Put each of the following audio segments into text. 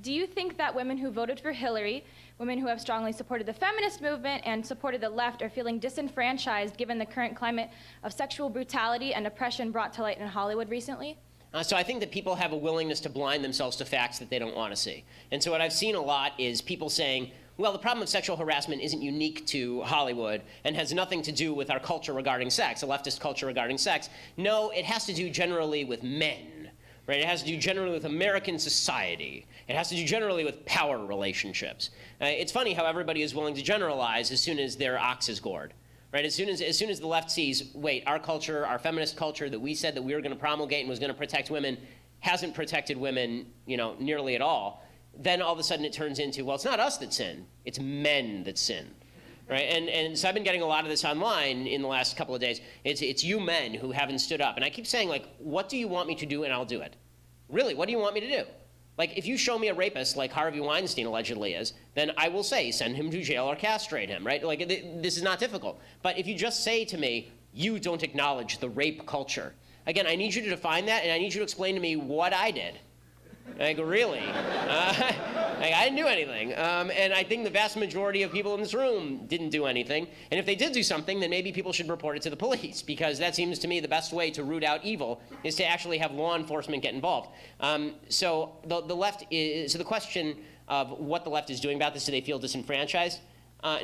Do you think that women who voted for Hillary, women who have strongly supported the feminist movement and supported the left, are feeling disenfranchised given the current climate of sexual brutality and oppression brought to light in Hollywood recently? So I think that people have a willingness to blind themselves to facts that they don't want to see. And so what I've seen a lot is people saying, well, the problem of sexual harassment isn't unique to Hollywood and has nothing to do with our culture regarding sex, a leftist culture regarding sex. No, it has to do generally with men. Right? It has to do generally with American society. It has to do generally with power relationships. It's funny how everybody is willing to generalize as soon as their ox is gored. Right? As soon as the left sees, wait, our culture, our feminist culture that we said that we were going to promulgate and was going to protect women hasn't protected women, nearly at all, then all of a sudden it turns into, well, it's not us that sin, it's men that sin. Right? And so I've been getting a lot of this online in the last couple of days. It's you men who haven't stood up. And I keep saying, like, what do you want me to do? And I'll do it. Really, what do you want me to do? Like, if you show me a rapist like Harvey Weinstein allegedly is, then I will say, send him to jail or castrate him, right? Like, this is not difficult. But if you just say to me, you don't acknowledge the rape culture, again, I need you to define that, and I need you to explain to me what I did. Like, really? I didn't do anything. And I think the vast majority of people in this room didn't do anything. And if they did do something, then maybe people should report it to the police, because that seems to me the best way to root out evil is to actually have law enforcement get involved. So the left is, so the question of what the left is doing about this, do they feel disenfranchised?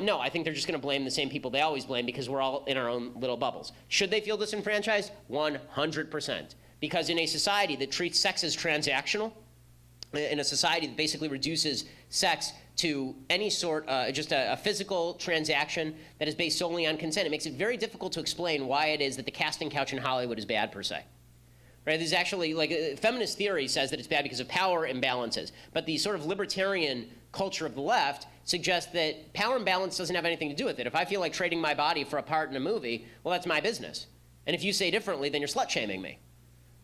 No, I think they're just going to blame the same people they always blame because we're all in our own little bubbles. Should they feel disenfranchised? 100%. Because in a society that treats sex as transactional, in a society that basically reduces sex to any sort, just a physical transaction that is based solely on consent, it makes it very difficult to explain why it is that the casting couch in Hollywood is bad per se. Right? There's actually, like, feminist theory says that it's bad because of power imbalances, but the sort of libertarian culture of the left suggests that power imbalance doesn't have anything to do with it. If I feel like trading my body for a part in a movie, well, that's my business. And if you say differently, then you're slut-shaming me.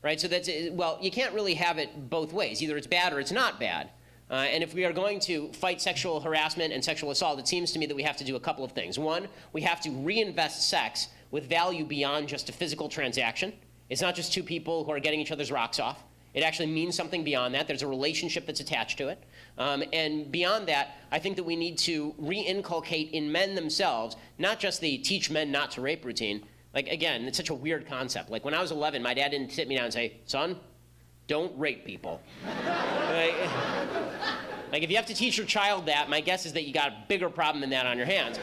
Right? So that's, well, you can't really have it both ways. Either it's bad or it's not bad. And if we are going to fight sexual harassment and sexual assault, it seems to me that we have to do a couple of things. One, we have to reinvest sex with value beyond just a physical transaction. It's not just two people who are getting each other's rocks off. It actually means something beyond that. There's a relationship that's attached to it. And beyond that, I think that we need to re-inculcate in men themselves, not just the teach men not to rape routine. Like, again, it's such a weird concept. Like, when I was 11, my dad didn't sit me down and say, son, don't rape people. Like, if you have to teach your child that, my guess is that you got a bigger problem than that on your hands.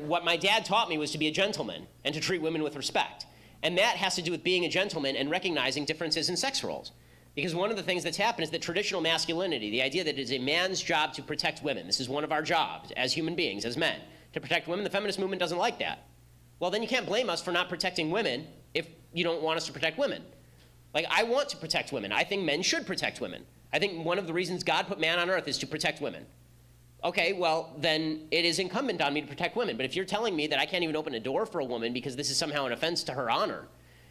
What my dad taught me was to be a gentleman and to treat women with respect. And that has to do with being a gentleman and recognizing differences in sex roles. Because one of the things that's happened is that traditional masculinity, the idea that it is a man's job to protect women, this is one of our jobs as human beings, as men, to protect women, the feminist movement doesn't like that. Well, then you can't blame us for not protecting women if you don't want us to protect women. Like, I want to protect women. I think men should protect women. I think one of the reasons God put man on earth is to protect women. Okay, well, then it is incumbent on me to protect women. But if you're telling me that I can't even open a door for a woman because this is somehow an offense to her honor,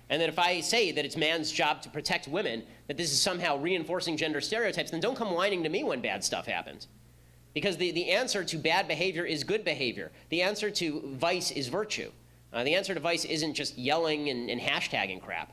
and that if I say that it's man's job to protect women, that this is somehow reinforcing gender stereotypes, then don't come whining to me when bad stuff happens. Because the answer to bad behavior is good behavior. The answer to vice is virtue. The answer to vice isn't just yelling and hashtagging crap.